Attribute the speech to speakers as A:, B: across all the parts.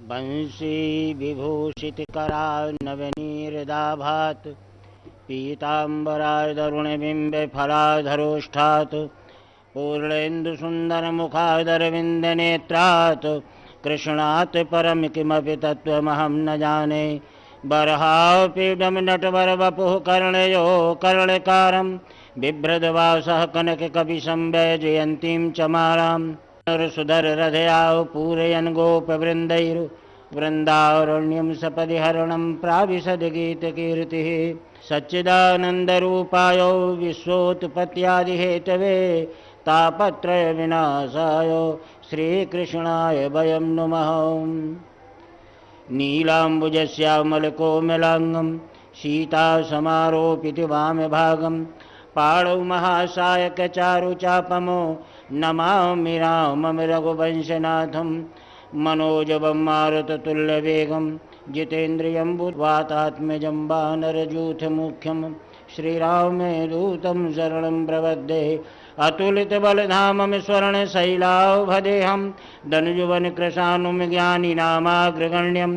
A: वंशी विभूषितकरान्नवनीरदाभात् पीताम्बरादरुणबिम्बे फलाधरोष्ठात् पूर्णेन्दुसुन्दरमुखादरविन्दनेत्रात् कृष्णात् परं किमपि तत्त्वमहं न जाने। बर्हापीडं नटवरवपुः कर्णयो कर्णकारं बिभ्रद्वासः कनककविसंवैजयन्तीं च मालाम् सुधररथयाः पूरयन् गोपवृन्दैर्वृन्दारण्यं सपदि हरणं प्राविशद्गीतकीर्तिः। सच्चिदानन्दरूपाय विश्वोत्पत्त्यादिहेतवे तापत्रयविनाशाय श्रीकृष्णाय वयं नुमः। नीलाम्बुजश्यामलकोमलाङ्गं सीतासमारोपित वामभागं पाणौ महासायकचारुचापमो नमामि रामं रघुवंशनाथं। मनोजवं मारुततुल्यवेगं जितेन्द्रियं बुद्ध्वातात्मजं वानरयूथमुख्यं श्रीरामदूतं शरणं प्रपद्ये। अतुलितबलधामं स्वर्णशैलाभदेहं धनुजुवनकृशानुं ज्ञानिनामाग्रगण्यं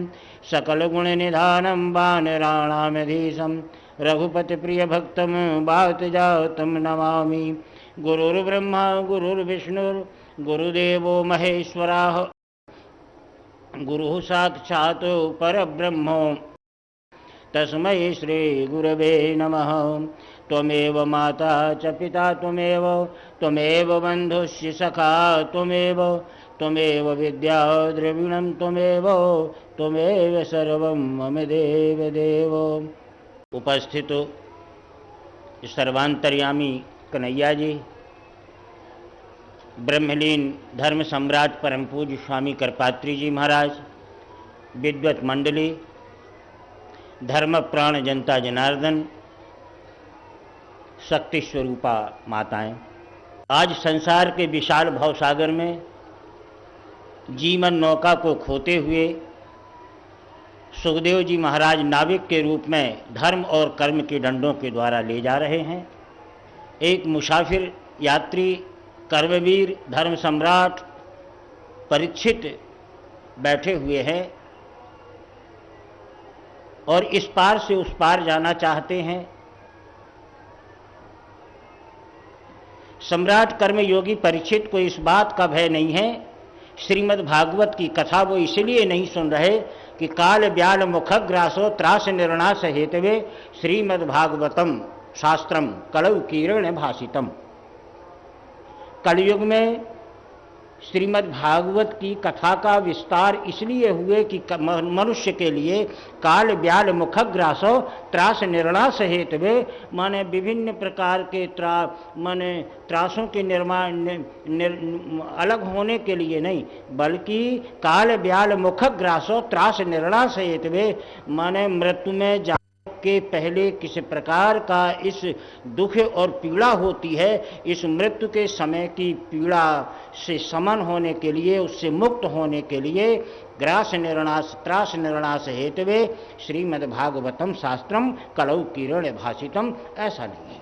A: सकलगुणनिधानं वानराणामधीशं रघुपतिप्रियभक्तं वातजातं नमामि। गुरुर्ब्रह्मा गुरुर्विष्णुर्गुरुदेवो महेश्वरः गुरुः साक्षात् परब्रह्म तस्मै श्रीगुरवे नमः। त्वमेव माता च पिता त्वमेव बन्धुश्च सखा त्वमेव विद्या द्रविणं त्वमेव सर्वं मम देव। उपस्थित सर्वांतर्यामी कन्हैया जी, ब्रह्मलीन धर्म सम्राट परम पूज्य स्वामी करपात्री जी महाराज, विद्वत मंडली, धर्म प्राण जनता जनार्दन, शक्ति स्वरूपा माताएं, आज संसार के विशाल भवसागर में जीवन नौका को खोते हुए सुखदेव जी महाराज नाविक के रूप में धर्म और कर्म के डंडों के द्वारा ले जा रहे हैं। एक मुसाफिर यात्री कर्मवीर धर्म सम्राट परीक्षित बैठे हुए हैं और इस पार से उस पार जाना चाहते हैं। सम्राट कर्मयोगी परीक्षित को इस बात का भय नहीं है। श्रीमद् भागवत की कथा वो इसलिए नहीं सुन रहे कि काल ब्याल मुखग्रासो त्रास निर्णास हेतवे श्रीमद् भागवतम शास्त्रम कलौ किरण भाषितम। कलयुग में श्रीमद् भागवत की कथा का विस्तार इसलिए हुए कि मनुष्य के लिए काल ब्याल मुखग्रासो त्रास निर्णास हेतवे, माने विभिन्न प्रकार के त्रासों के निर्माण अलग होने के लिए नहीं, बल्कि काल ब्याल मुखग्रासो त्रास निर्णास हेतवे, माने मृत्यु में के पहले किस प्रकार का इस दुख और पीड़ा होती है, इस मृत्यु के समय की पीड़ा से समन होने के लिए, उससे मुक्त होने के लिए ग्रास निर्णास त्रास निर्णास हेतवे श्रीमद् भागवतम शास्त्रम कलौ किरण भाषितम। ऐसा नहीं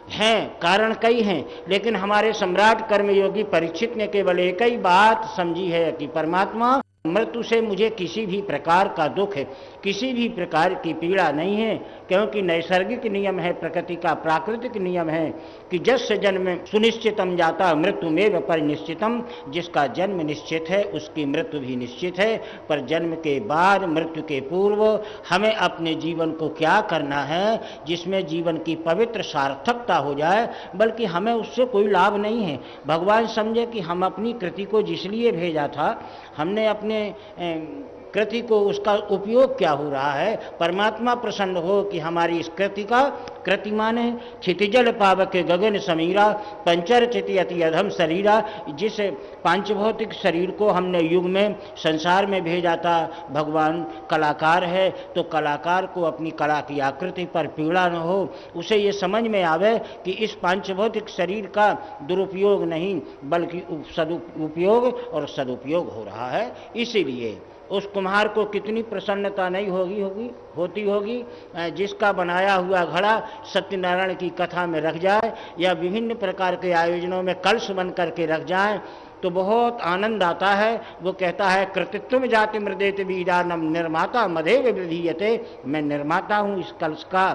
A: है, कारण कई हैं, लेकिन हमारे सम्राट कर्मयोगी परीक्षित ने केवल एक ही बात समझी है कि परमात्मा मृत्यु से मुझे किसी भी प्रकार का दुख है, किसी भी प्रकार की पीड़ा नहीं है, क्योंकि नैसर्गिक नियम है, प्रकृति का प्राकृतिक नियम है कि जस्य जन्म सुनिश्चितम जाता मृत्यु में परिनिश्चितम। जिसका जन्म निश्चित है उसकी मृत्यु भी निश्चित है। पर जन्म के बाद मृत्यु के पूर्व हमें अपने जीवन को क्या करना है जिसमें जीवन की पवित्र सार्थकता हो जाए, बल्कि हमें उससे कोई लाभ नहीं है। भगवान समझे कि हम अपनी कृति को जिसलिए भेजा था, हमने अपने कृति को उसका उपयोग क्या हो रहा है, परमात्मा प्रसन्न हो कि हमारी इस कृति का, कृति माने क्षितिजल पावक गगन समीरा पंचर चिति अति अधम शरीरा। जिस पांचभौतिक शरीर को हमने युग में संसार में भेजा था, भगवान कलाकार है तो कलाकार को अपनी कला की आकृति पर पीड़ा न हो, उसे ये समझ में आवे कि इस पांचभौतिक शरीर का दुरुपयोग नहीं बल्कि सदुपयोग और सदुपयोग हो रहा है। इसीलिए उस कुम्हार को कितनी प्रसन्नता नहीं होती होगी जिसका बनाया हुआ घड़ा सत्यनारायण की कथा में रख जाए या विभिन्न प्रकार के आयोजनों में कलश बन करके रख जाए तो बहुत आनंद आता है। वो कहता है कृतित्व जाति मृदेत बीजानम निर्माता मदेव विधीयते, मैं निर्माता हूँ इस कलश का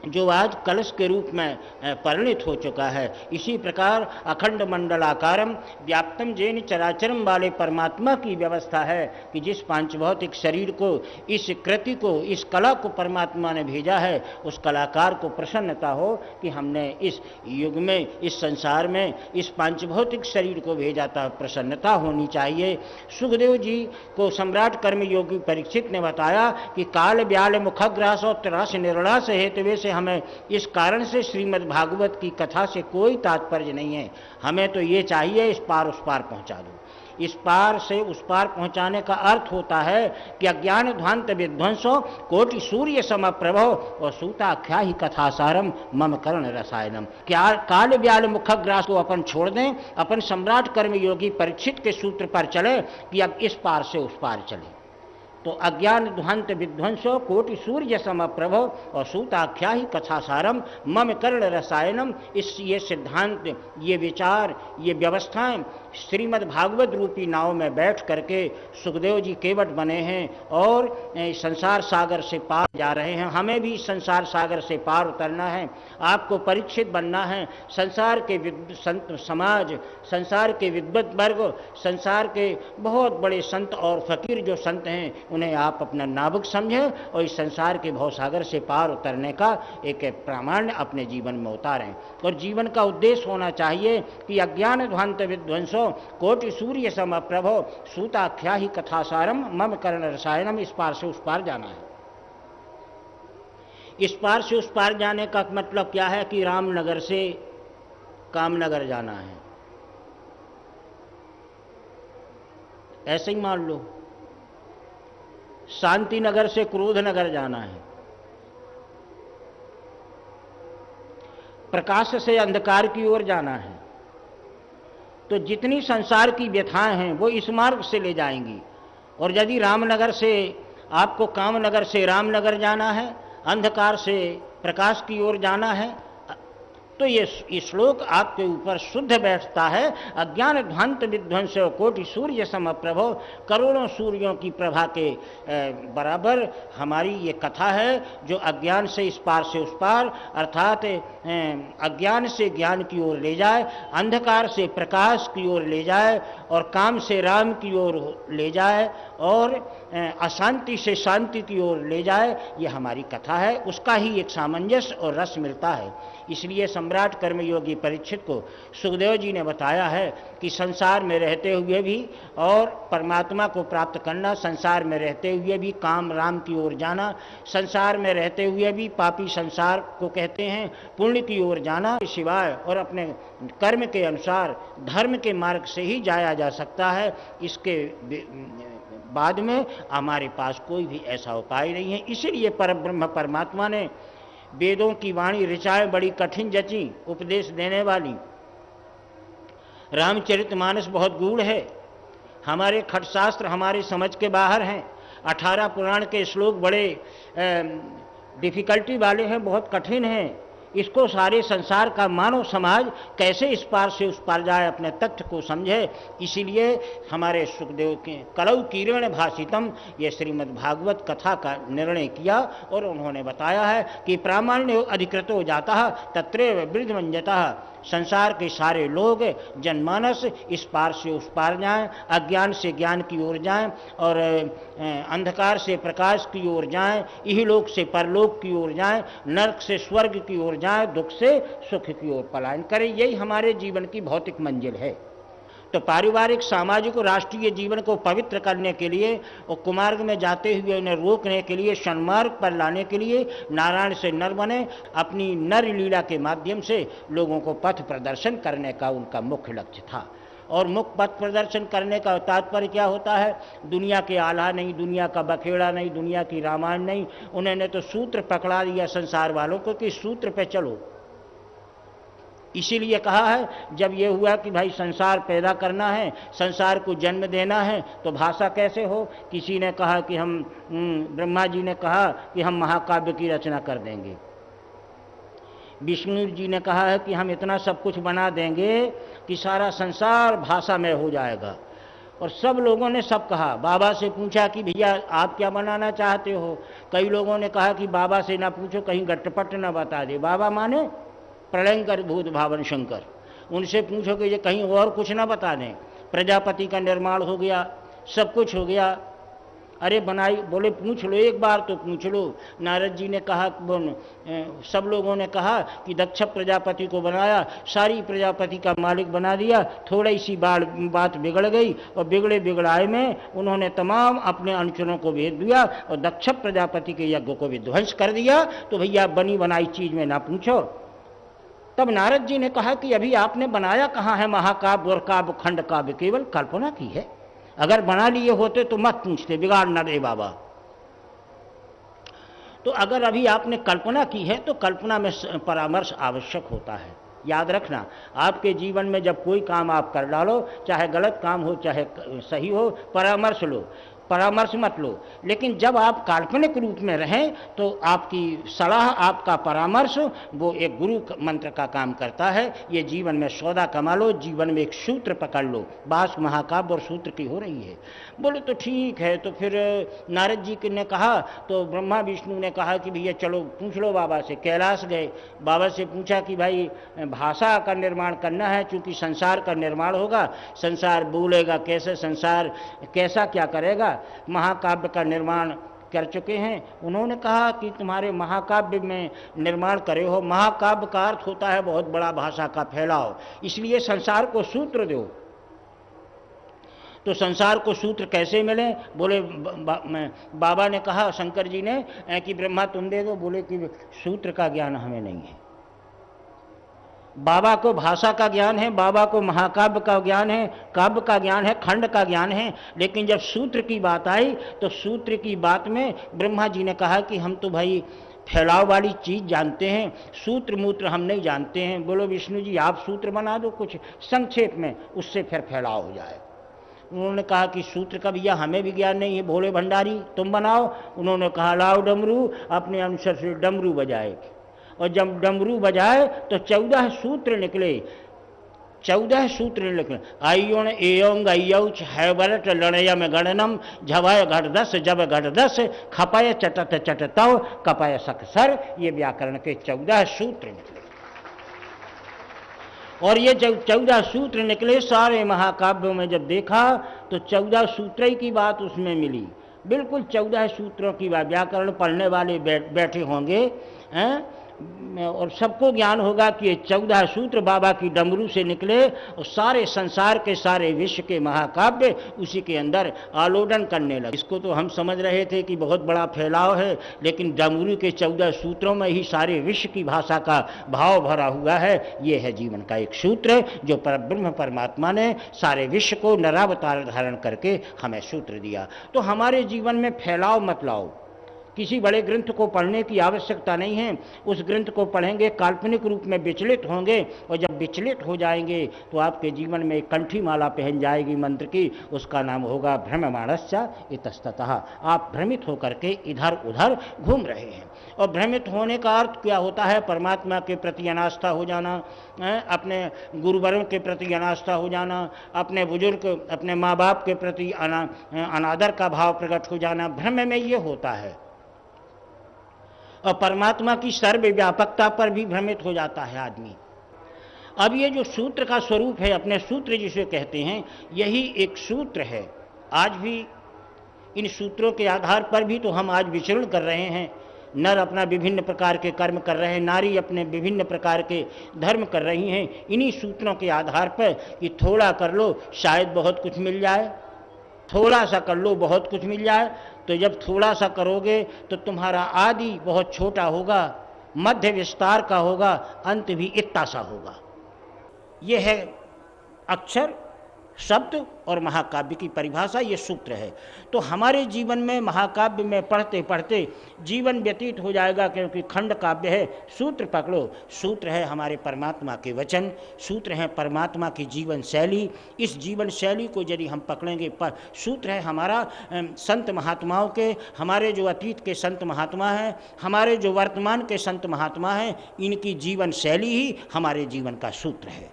A: जो आज कलश के रूप में परिणित हो चुका है। इसी प्रकार अखंड मंडलाकारम व्याप्तम जैन चराचरम वाले परमात्मा की व्यवस्था है कि जिस पांचभौतिक शरीर को, इस कृति को, इस कला को परमात्मा ने भेजा है, उस कलाकार को प्रसन्नता हो कि हमने इस युग में, इस संसार में इस पांचभौतिक शरीर को भेजा था, प्रसन्नता होनी चाहिए। सुखदेव जी को सम्राट कर्मयोगी परीक्षित ने बताया कि काल ब्याल मुखग्रास और त्रास निर्णास हेतु से हमें इस कारण से श्रीमद् भागवत की कथा से कोई तात्पर्य नहीं है, हमें तो ये चाहिए इस पार उस पार पहुंचा दो। इस पार से उस पार पहुंचाने का अर्थ होता है कि अज्ञान ध्वांत विध्वंसो कोटि सूर्य सम प्रभो और सूताख्या ही कथासारम मम कर्ण रसायनम। क्या काल ब्याल मुखग्रास को अपन छोड़ दें, अपन सम्राट कर्मयोगी परीक्षित के सूत्र पर चले कि अब इस पार से उस पार चले। तो अज्ञान ध्वांत विध्वंसो कोटि सूर्य सम प्रभो और सूताख्या ही कथासारम मम कर्ण रसायनम। इस ये सिद्धांत, ये विचार, ये व्यवस्थाएं श्रीमद् भागवत रूपी नाव में बैठ करके सुखदेव जी केवट बने हैं और संसार सागर से पार जा रहे हैं। हमें भी संसार सागर से पार उतरना है, आपको परीक्षित बनना है। संसार के संत समाज, संसार के विद्वत वर्ग, संसार के बहुत बड़े संत और फकीर जो संत हैं, उन्हें आप अपना नाविक समझें और इस संसार के भवसागर से पार उतरने का एक प्रामाण्य अपने जीवन में उतारें। और जीवन का उद्देश्य होना चाहिए कि अज्ञान ध्वांत विध्वंसो कोटि सूर्य सम प्रभो सूताख्या ही कथासारम मम कर्ण रसायनम। इस पार से उस पार जाना है। इस पार से उस पार जाने का मतलब क्या है कि रामनगर से कामनगर जाना है, ऐसे ही मान लो। शांति नगर से क्रोध नगर जाना है, प्रकाश से अंधकार की ओर जाना है। तो जितनी संसार की व्यथाएं हैं वो इस मार्ग से ले जाएंगी। और यदि रामनगर से आपको कामनगर से रामनगर जाना है, अंधकार से प्रकाश की ओर जाना है, तो ये श्लोक आपके ऊपर शुद्ध बैठता है। अज्ञान ध्वांत विध्वंस कोटि सूर्य सम प्रभो, करोड़ों सूर्यों की प्रभा के बराबर हमारी ये कथा है जो अज्ञान से इस पार से उस पार, अर्थात अज्ञान से ज्ञान की ओर ले जाए, अंधकार से प्रकाश की ओर ले जाए और काम से राम की ओर ले जाए और अशांति से शांति की ओर ले जाए। ये हमारी कथा है, उसका ही एक सामंजस्य और रस मिलता है। इसलिए सम्राट कर्मयोगी परीक्षित को सुखदेव जी ने बताया है कि संसार में रहते हुए भी और परमात्मा को प्राप्त करना, संसार में रहते हुए भी काम राम की ओर जाना, संसार में रहते हुए भी पापी संसार को कहते हैं पुण्य की ओर जाना, सिवाय और अपने कर्म के अनुसार धर्म के मार्ग से ही जाया जा सकता है। इसके बाद में हमारे पास कोई भी ऐसा उपाय नहीं है। इसीलिए परब्रह्म परमात्मा ने वेदों की वाणी ऋचाएं बड़ी कठिन जची उपदेश देने वाली। रामचरितमानस बहुत गूढ़ है, हमारे खटशास्त्र हमारे समझ के बाहर हैं। 18 पुराण के श्लोक बड़े डिफिकल्टी वाले हैं, बहुत कठिन हैं। इसको सारे संसार का मानव समाज कैसे इस पार से उस पार जाए, अपने तथ्य को समझे। इसीलिए हमारे सुखदेव के कलौ किरण भाषितम, ये श्रीमद् भागवत कथा का निर्णय किया और उन्होंने बताया है कि प्रामाण्य अधिकृतो जाता तत्रैव वृद्धमंजतः। संसार के सारे लोग जनमानस इस पार से उस पार जाएं, अज्ञान से ज्ञान की ओर जाएं और अंधकार से प्रकाश की ओर जाएं, इहलोक से परलोक की ओर जाएं, नरक से स्वर्ग की ओर जाएं, दुख से सुख की ओर पलायन करें। यही हमारे जीवन की भौतिक मंजिल है। तो पारिवारिक, सामाजिक और राष्ट्रीय जीवन को पवित्र करने के लिए और कुमार्ग में जाते हुए उन्हें रोकने के लिए, सन्मार्ग पर लाने के लिए नारायण से नर बने, अपनी नर लीला के माध्यम से लोगों को पथ प्रदर्शन करने का उनका मुख्य लक्ष्य था। और मुख्य पथ प्रदर्शन करने का तात्पर्य क्या होता है? दुनिया के आल्हा नहीं, दुनिया का बखेड़ा नहीं, दुनिया की रामायण नहीं। उन्होंने तो सूत्र पकड़ा दिया संसार वालों को कि सूत्र पे चलो। इसीलिए कहा है, जब ये हुआ कि भाई संसार पैदा करना है, संसार को जन्म देना है, तो भाषा कैसे हो? किसी ने कहा कि हम ब्रह्मा जी ने कहा कि हम महाकाव्य की रचना कर देंगे। विष्णु जी ने कहा है कि हम इतना सब कुछ बना देंगे कि सारा संसार भाषामय हो जाएगा। और सब लोगों ने सब कहा। बाबा से पूछा कि भैया आप क्या बनाना चाहते हो? कई लोगों ने कहा कि बाबा से ना पूछो, कहीं गट्टपट ना बता दे। बाबा माने प्रलयंकर भूत भावन शंकर। उनसे पूछो कि ये कहीं और कुछ ना बता दें। प्रजापति का निर्माण हो गया, सब कुछ हो गया। अरे बनाई, बोले पूछ लो, एक बार तो पूछ लो। नारद जी ने कहा, सब लोगों ने कहा कि दक्ष प्रजापति को बनाया, सारी प्रजापति का मालिक बना दिया। थोड़ी सी बात बिगड़ गई और बिगड़े बिगड़ाए में उन्होंने तमाम अपने अनुचरों को भेज दिया और दक्ष प्रजापति के यज्ञ को विध्वंस कर दिया। तो भैया बनी बनाई चीज में ना पूछो। तब नारद जी ने कहा कि अभी आपने बनाया कहाँ है महाकाव्य और काव्य खंड काव्य, केवल कल्पना की है। अगर बना लिए होते तो मत पूछते, बिगाड़ न दे बाबा। तो अगर अभी आपने कल्पना की है तो कल्पना में परामर्श आवश्यक होता है। याद रखना, आपके जीवन में जब कोई काम आप कर डालो, चाहे गलत काम हो चाहे सही हो, परामर्श लो, परामर्श मत लो। लेकिन जब आप काल्पनिक रूप में रहें तो आपकी सलाह, आपका परामर्श वो एक गुरु मंत्र का काम करता है। ये जीवन में सौदा कमा लो, जीवन में एक सूत्र पकड़ लो। बात महाकाव्य और सूत्र की हो रही है। बोले तो ठीक है। तो फिर नारद जी ने कहा, तो ब्रह्मा विष्णु ने कहा कि भैया चलो पूछ लो बाबा से। कैलाश गए, बाबा से पूछा कि भाई भाषा का निर्माण करना है, चूंकि संसार का निर्माण होगा, संसार बोलेगा कैसे, संसार कैसा क्या करेगा। महाकाव्य का निर्माण कर चुके हैं। उन्होंने कहा कि तुम्हारे महाकाव्य में निर्माण करे हो। महाकाव्य का अर्थ होता है बहुत बड़ा भाषा का फैलाव, इसलिए संसार को सूत्र दो। तो संसार को सूत्र कैसे मिले? बोले बाबा ने कहा, शंकर जी ने, कि ब्रह्मा तुम दे दो। बोले कि सूत्र का ज्ञान हमें नहीं है। बाबा को भाषा का ज्ञान है, बाबा को महाकाव्य का ज्ञान है, काव्य का ज्ञान है, खंड का ज्ञान है। लेकिन जब सूत्र की बात आई तो सूत्र की बात में ब्रह्मा जी ने कहा कि हम तो भाई फैलाव वाली चीज जानते हैं, सूत्र मूत्र हम नहीं जानते हैं। बोलो विष्णु जी आप सूत्र बना दो कुछ संक्षेप में, उससे फिर फैलाव हो जाए। उन्होंने कहा कि सूत्र का भैया हमें भी ज्ञान नहीं है, भोले भंडारी तुम बनाओ। उन्होंने कहा लाओ डमरू। अपने अनुसार से डमरू बजाए और जब डमरू बजाए तो 14 सूत्र निकले। 14 सूत्र निकले। आयोण एयोंग अयौच हैवरट लणयम गणनम झवय घट 10 जब घट 10 खपय चटत चटतव कपय सकसर। ये व्याकरण के 14 सूत्र निकले। और ये जब 14 सूत्र निकले सारे महाकाव्यों में जब देखा तो 14 सूत्र की बात उसमें मिली। बिल्कुल 14 सूत्रों की बात। व्याकरण पढ़ने वाले बैठे होंगे हैं, और सबको ज्ञान होगा कि ये 14 सूत्र बाबा की डमरू से निकले और सारे संसार के सारे विश्व के महाकाव्य उसी के अंदर आलोडन करने लगे। इसको तो हम समझ रहे थे कि बहुत बड़ा फैलाव है, लेकिन डमरू के 14 सूत्रों में ही सारे विश्व की भाषा का भाव भरा हुआ है। ये है जीवन का एक सूत्र जो परब्रह्म परमात्मा ने सारे विश्व को नरावतार धारण करके हमें सूत्र दिया। तो हमारे जीवन में फैलाव मत लाओ। किसी बड़े ग्रंथ को पढ़ने की आवश्यकता नहीं है। उस ग्रंथ को पढ़ेंगे, काल्पनिक रूप में विचलित होंगे, और जब विचलित हो जाएंगे तो आपके जीवन में एक कंठी माला पहन जाएगी मंत्र की। उसका नाम होगा भ्रममाणस्य इतस्ततः। आप भ्रमित होकर के इधर उधर घूम रहे हैं। और भ्रमित होने का अर्थ क्या होता है? परमात्मा के प्रति अनास्था हो जाना, अपने गुरुवरों के प्रति अनास्था हो जाना, अपने बुजुर्ग अपने माँ बाप के प्रति अनादर का भाव प्रकट हो जाना। भ्रम में ये होता है। और परमात्मा की सर्वव्यापकता पर भी भ्रमित हो जाता है आदमी। अब ये जो सूत्र का स्वरूप है, अपने सूत्र जिसे कहते हैं, यही एक सूत्र है। आज भी इन सूत्रों के आधार पर भी तो हम आज विचरण कर रहे हैं। नर अपना विभिन्न प्रकार के कर्म कर रहे हैं, नारी अपने विभिन्न प्रकार के धर्म कर रही हैं, इन्हीं सूत्रों के आधार पर कि थोड़ा कर लो शायद बहुत कुछ मिल जाए, थोड़ा सा कर लो बहुत कुछ मिल जाए। तो जब थोड़ा सा करोगे तो तुम्हारा आदि बहुत छोटा होगा, मध्य विस्तार का होगा, अंत भी इतना सा होगा। यह है अक्षर शब्द और महाकाव्य की परिभाषा ये सूत्र है। तो हमारे जीवन में महाकाव्य में पढ़ते पढ़ते जीवन व्यतीत हो जाएगा, क्योंकि खंड काव्य है। सूत्र पकड़ो, सूत्र है हमारे परमात्मा के वचन, सूत्र है परमात्मा की जीवन शैली। इस जीवन शैली को यदि हम पकड़ेंगे, सूत्र है हमारा संत महात्माओं के, हमारे जो अतीत के संत महात्मा हैं, हमारे जो वर्तमान के संत महात्मा हैं, इनकी जीवन शैली ही हमारे जीवन का सूत्र है।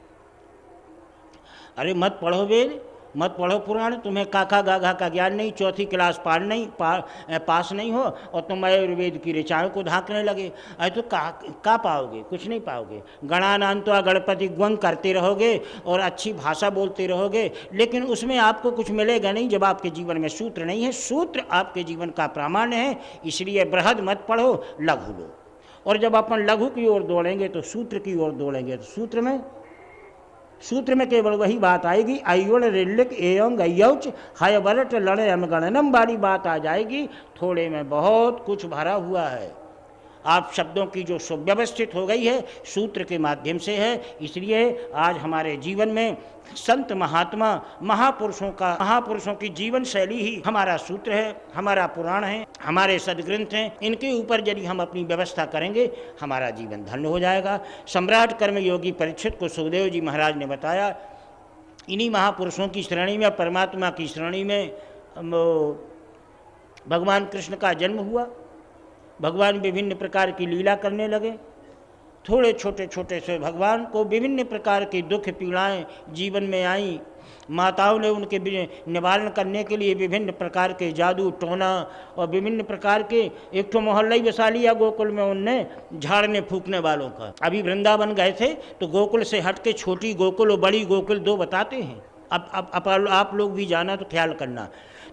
A: अरे मत पढ़ो वेद, मत पढ़ो पुराण, तुम्हें काका गागा का ज्ञान नहीं, चौथी क्लास पास नहीं हो और तुम आयुर्वेद की ऋचाओं को धांकने लगे। अरे तो का पाओगे? कुछ नहीं पाओगे। गणानान्त्वा गणपति ग्वं करते रहोगे और अच्छी भाषा बोलते रहोगे, लेकिन उसमें आपको कुछ मिलेगा नहीं जब आपके जीवन में सूत्र नहीं है। सूत्र आपके जीवन का प्रामाण्य है। इसलिए बृहद मत पढ़ो, लघु लो। और जब अपन लघु की ओर दौड़ेंगे तो सूत्र की ओर दौड़ेंगे, तो सूत्र में केवल वही बात आएगी, अयोड़ रिलिक एवं गयौच हाय बरट लड़े अमगणनम वाली बात आ जाएगी। थोड़े में बहुत कुछ भरा हुआ है। आप शब्दों की जो सुव्यवस्थित हो गई है सूत्र के माध्यम से है। इसलिए आज हमारे जीवन में संत महात्मा महापुरुषों की जीवन शैली ही हमारा सूत्र है, हमारा पुराण है, हमारे सदग्रंथ हैं। इनके ऊपर यदि हम अपनी व्यवस्था करेंगे हमारा जीवन धन्य हो जाएगा। सम्राट कर्मयोगी परीक्षित को सुखदेव जी महाराज ने बताया, इन्हीं महापुरुषों की श्रेणी में, परमात्मा की श्रेणी में भगवान कृष्ण का जन्म हुआ। भगवान विभिन्न प्रकार की लीला करने लगे। थोड़े छोटे से भगवान को विभिन्न प्रकार की दुख पीड़ाएं जीवन में आई। माताओं ने उनके निवारण करने के लिए विभिन्न प्रकार के जादू टोना और विभिन्न प्रकार के, एक तो मोहल्ला ही बसा लिया गोकुल में उनने झाड़ने फूकने वालों का। अभी वृंदावन गए थे तो गोकुल से हट के छोटी गोकुल और बड़ी गोकुल दो बताते हैं। अब आप लोग भी जाना तो ख्याल करना।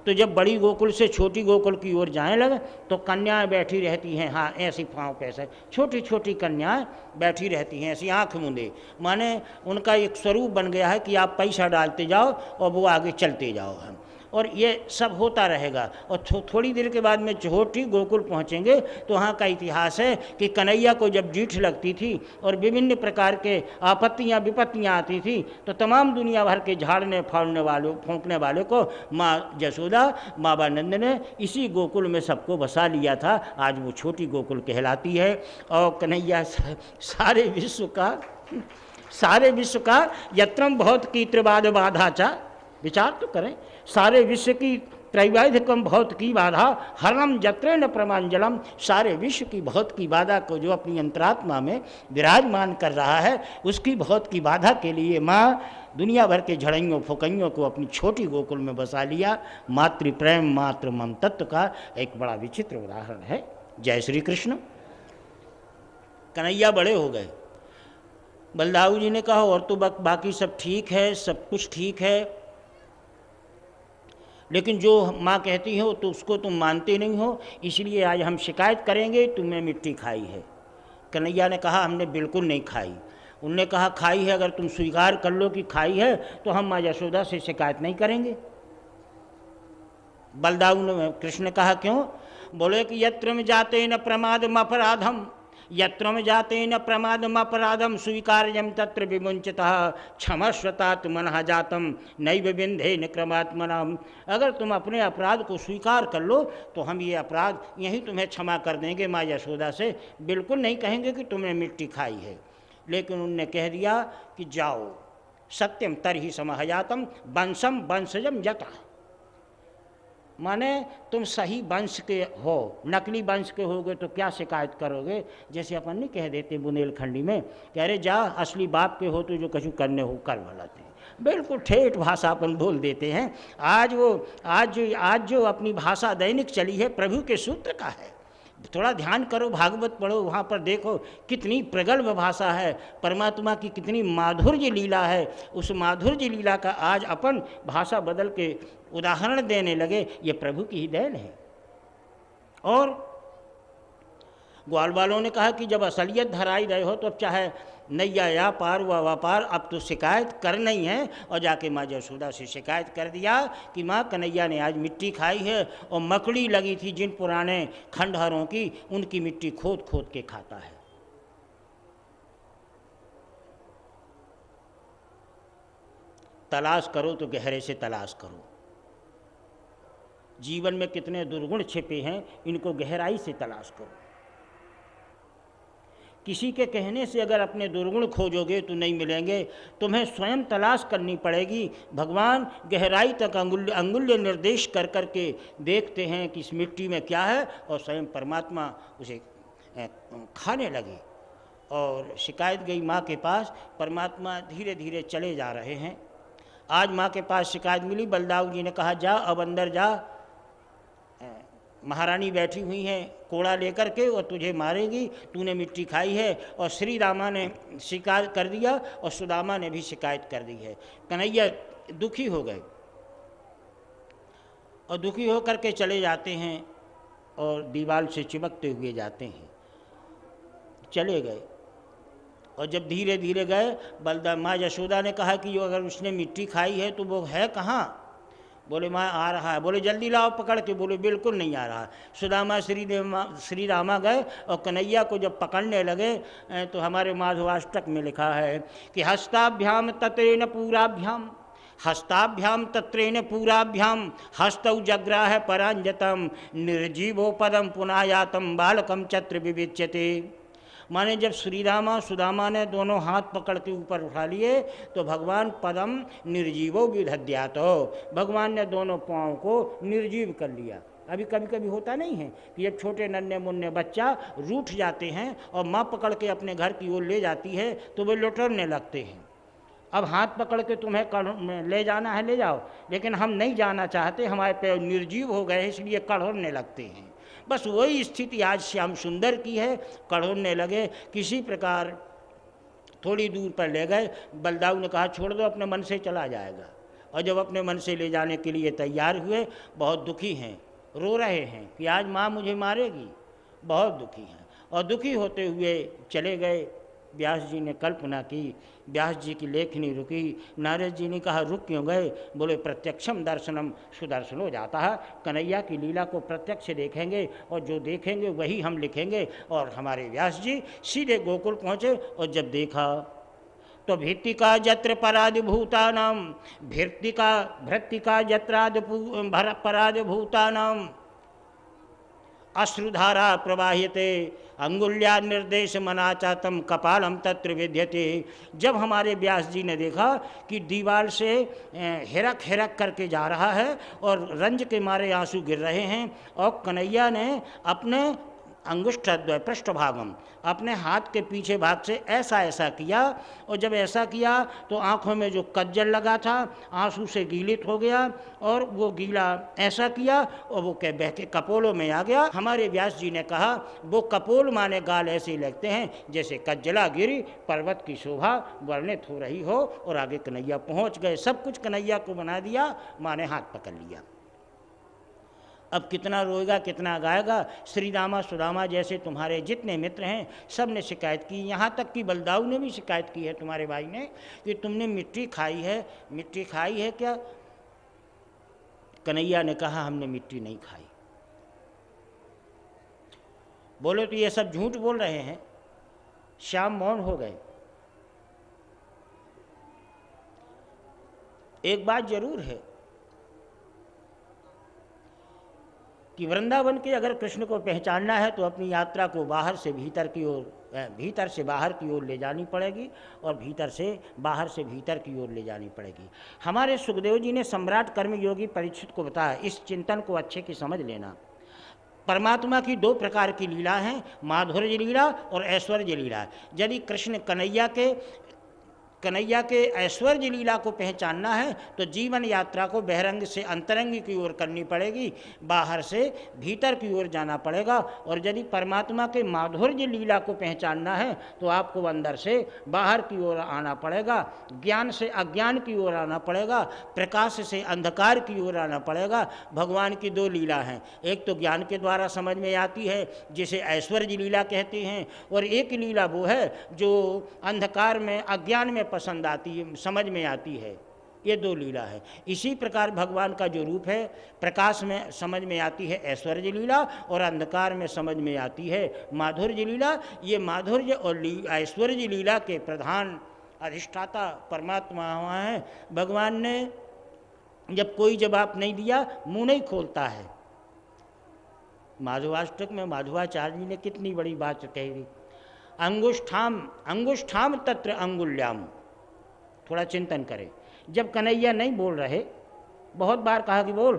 A: तो जब बड़ी गोकुल से छोटी गोकुल की ओर जाने लगे तो कन्याएं बैठी रहती हैं, हाँ ऐसी पाँव कैसे, छोटी छोटी कन्याएं बैठी रहती हैं ऐसी आँख मूंदे। माने उनका एक स्वरूप बन गया है कि आप पैसा डालते जाओ और वो आगे चलते जाओ हम, और ये सब होता रहेगा। और थोड़ी देर के बाद में छोटी गोकुल पहुँचेंगे तो वहाँ का इतिहास है कि कन्हैया को जब जीठ लगती थी और विभिन्न प्रकार के आपत्तियाँ विपत्तियाँ आती थी तो तमाम दुनिया भर के झाड़ने फूंकने वाले को माँ जसोदा, बाबा नंद ने इसी गोकुल में सबको बसा लिया था। आज वो छोटी गोकुल कहलाती है। और कन्हैया सारे विश्व का यत्रम बहुत की त्रिवाद बाधाचा, विचार तो करें, सारे विश्व की त्रैवाध्य कम बहुत की बाधा, हरम जत्रे न प्रमांजलम, सारे विश्व की बहुत की बाधा को जो अपनी अंतरात्मा में विराजमान कर रहा है उसकी बहुत की बाधा के लिए माँ दुनिया भर के झड़इयों फुकइयों को अपनी छोटी गोकुल में बसा लिया। मातृ प्रेम मातृ मम तत्व का एक बड़ा विचित्र उदाहरण है। जय श्री कृष्ण। कन्हैया बड़े हो गए। बलदाऊ जी ने कहा और तो बाकी सब ठीक है, सब कुछ ठीक है, लेकिन जो माँ कहती हो तो उसको तुम मानते नहीं हो, इसलिए आज हम शिकायत करेंगे तुमने मिट्टी खाई है। कन्हैया ने कहा हमने बिल्कुल नहीं खाई। उनने कहा खाई है, अगर तुम स्वीकार कर लो कि खाई है तो हम माँ यशोदा से शिकायत नहीं करेंगे। बलदाऊ ने कृष्ण ने कहा क्यों? बोले कि यत्र में जाते न प्रमादम अपराधम, यत्र में जाते न प्रमादम अपराधम स्वीकार्यम तत्र विमुंचतः क्षमस्वतात मनः जातम नैव विंधे न क्रमात्मनाम। अगर तुम अपने अपराध को स्वीकार कर लो तो हम ये अपराध यहीं तुम्हें क्षमा कर देंगे माँ यशोदा से, बिल्कुल नहीं कहेंगे कि तुमने मिट्टी खाई है। लेकिन उनने कह दिया कि जाओ सत्यम तरहि समहयातम वंशम वंशजम यथा, माने तुम सही वंश के हो, नकली वंश के होगे तो क्या शिकायत करोगे। जैसे अपन नहीं कह देते बुंदेलखंडी में, कह रहे जा असली बाप के हो तो जो कछु करने हो कर भला थे, बिल्कुल ठेठ भाषा अपन बोल देते हैं। आज जो अपनी भाषा दैनिक चली है प्रभु के सूत्र का है। थोड़ा ध्यान करो, भागवत पढ़ो, वहाँ पर देखो कितनी प्रगल्भ भाषा है, परमात्मा की कितनी माधुर्य लीला है। उस माधुर्य लीला का आज अपन भाषा बदल के उदाहरण देने लगे, ये प्रभु की ही देन है। और ग्वाल वालों ने कहा कि जब असलियत धराई रहे हो तो अब चाहे नैया या पार व व्यापार, अब तो शिकायत कर नहीं है। और जाके माँ यशोदा से शिकायत कर दिया कि माँ कन्हैया ने आज मिट्टी खाई है और मकड़ी लगी थी जिन पुराने खंडहरों की, उनकी मिट्टी खोद खोद के खाता है। तलाश करो तो गहरे से तलाश करो। जीवन में कितने दुर्गुण छिपे हैं, इनको गहराई से तलाश करो। किसी के कहने से अगर अपने दुर्गुण खोजोगे तो नहीं मिलेंगे, तुम्हें स्वयं तलाश करनी पड़ेगी। भगवान गहराई तक अंगुल्य निर्देश कर करके देखते हैं कि इस मिट्टी में क्या है, और स्वयं परमात्मा उसे खाने लगे। और शिकायत गई माँ के पास, परमात्मा धीरे धीरे चले जा रहे हैं। आज माँ के पास शिकायत मिली, बलदाऊ जी ने कहा जा अब अंदर जा, महारानी बैठी हुई हैं कोड़ा लेकर के और तुझे मारेगी, तूने मिट्टी खाई है। और श्री रामा ने शिकायत कर दिया और सुदामा ने भी शिकायत कर दी है। कन्हैया दुखी हो गए और दुखी होकर के चले जाते हैं और दीवार से चिपकते हुए जाते हैं। चले गए और जब धीरे धीरे गए, बलदाम माँ यशोदा ने कहा कि अगर उसने मिट्टी खाई है तो वो है कहाँ? बोले माँ आ रहा है। बोले जल्दी लाओ पकड़ के। बोले बिल्कुल नहीं आ रहा। सुदामा श्री रामा गए और कन्हैया को जब पकड़ने लगे तो हमारे माधवाष्टक में लिखा है कि हस्ताभ्याम तत्रेण पूराभ्याम, हस्ताभ्याम तत्रेण पूराभ्याम, हस्तौ जग्राह परांजतम, निर्जीवो पदम पुनायातम बालकम चत्र विविच्यते। माने जब श्री रामा सुदामा ने दोनों हाथ पकड़ के ऊपर उठा लिए तो भगवान पदम निर्जीवो विधद्यातो, भगवान ने दोनों पाँव को निर्जीव कर लिया। अभी कभी कभी होता नहीं है कि जब छोटे नन्हे मुन्ने बच्चा रूठ जाते हैं और माँ पकड़ के अपने घर की ओर ले जाती है तो वे लुटरने लगते हैं। अब हाथ पकड़ के तुम्हें ले जाना है ले जाओ, लेकिन हम नहीं जाना चाहते, हमारे पैर निर्जीव हो गए इसलिए कड़ोरने लगते हैं। बस वही स्थिति आज श्याम सुंदर की है, कड़ोरने लगे। किसी प्रकार थोड़ी दूर पर ले गए। बलदाऊ ने कहा छोड़ दो, अपने मन से चला जाएगा। और जब अपने मन से ले जाने के लिए तैयार हुए, बहुत दुखी हैं, रो रहे हैं कि आज माँ मुझे मारेगी, बहुत दुखी हैं। और दुखी होते हुए चले गए। व्यास जी ने कल्पना की, व्यास जी की लेखनी रुकी। नारद जी ने कहा रुक क्यों गए? बोले प्रत्यक्षम दर्शनम सुदर्शन हो जाता है। कन्हैया की लीला को प्रत्यक्ष देखेंगे और जो देखेंगे वही हम लिखेंगे। और हमारे व्यास जी सीधे गोकुल पहुँचे और जब देखा तो भित्तिका जत्र पराद भूतानाम, भृत्तिका जत्राद पराद भूतानाम, अश्रुधारा प्रवाह्यते, अंगुल्या निर्देश मनाचातम कपालम तत्र विद्यते। जब हमारे व्यास जी ने देखा कि दीवार से हिरक हिरक करके जा रहा है और रंज के मारे आंसू गिर रहे हैं, और कन्हैया ने अपने अंगुष्ठद्वय पृष्ठभागम, अपने हाथ के पीछे भाग से ऐसा ऐसा किया। और जब ऐसा किया तो आँखों में जो कज्जल लगा था आंसू से गीलित हो गया, और वो गीला ऐसा किया और वो बह के कपोलों में आ गया। हमारे व्यास जी ने कहा वो कपोल माने गाल ऐसे लगते हैं जैसे कज्जला गिरी पर्वत की शोभा वर्णित हो रही हो। और आगे कन्हैया पहुँच गए, सब कुछ कन्हैया को बना दिया, माँ ने हाथ पकड़ लिया। अब कितना रोएगा, कितना गाएगा। श्री रामा सुदामा जैसे तुम्हारे जितने मित्र हैं सब ने शिकायत की, यहाँ तक कि बलदाऊ ने भी शिकायत की है तुम्हारे भाई ने कि तुमने मिट्टी खाई है। मिट्टी खाई है क्या? कन्हैया ने कहा हमने मिट्टी नहीं खाई। बोले तो ये सब झूठ बोल रहे हैं। श्याम मौन हो गए। एक बात जरूर है कि वृंदावन के अगर कृष्ण को पहचानना है तो अपनी यात्रा को बाहर से भीतर की ओर, भीतर से बाहर की ओर ले जानी पड़ेगी, और भीतर से बाहर से भीतर की ओर ले जानी पड़ेगी। हमारे सुखदेव जी ने सम्राट कर्मयोगी परीक्षित को बताया, इस चिंतन को अच्छे की समझ लेना। परमात्मा की दो प्रकार की लीला हैं, माधुर्य लीला और ऐश्वर्य लीला। यदि कृष्ण कन्हैया के ऐश्वर्य लीला को पहचानना है तो जीवन यात्रा को बहिरंग से अंतरंग की ओर करनी पड़ेगी, बाहर से भीतर की ओर जाना पड़ेगा। और यदि परमात्मा के माधुर्य लीला को पहचानना है तो आपको अंदर से बाहर की ओर आना पड़ेगा, ज्ञान से अज्ञान की ओर आना पड़ेगा, प्रकाश से अंधकार की ओर आना पड़ेगा। भगवान की दो लीला हैं, एक तो ज्ञान के द्वारा समझ में आती है जिसे ऐश्वर्य लीला कहते हैं, और एक लीला वो है जो अंधकार में अज्ञान में पसंद आती है, समझ में आती है। ये दो लीला है। इसी प्रकार भगवान का जो रूप है, प्रकाश में समझ में आती है ऐश्वर्य लीला और अंधकार में समझ में आती है माधुर्य लीला। ये माधुर्य और ऐश्वर्य लीला के प्रधान अधिष्ठाता परमात्मा वहाँ है। भगवान ने जब कोई जवाब नहीं दिया, मुंह नहीं खोलता है। माधवाष्टक में माधवाचार्य जी ने कितनी बड़ी बात कही थी, अंगुष्ठाम अंगुष्ठाम तत्र अंगुल्याम। थोड़ा चिंतन करें, जब कन्हैया नहीं बोल रहे, बहुत बार कहा कि बोल,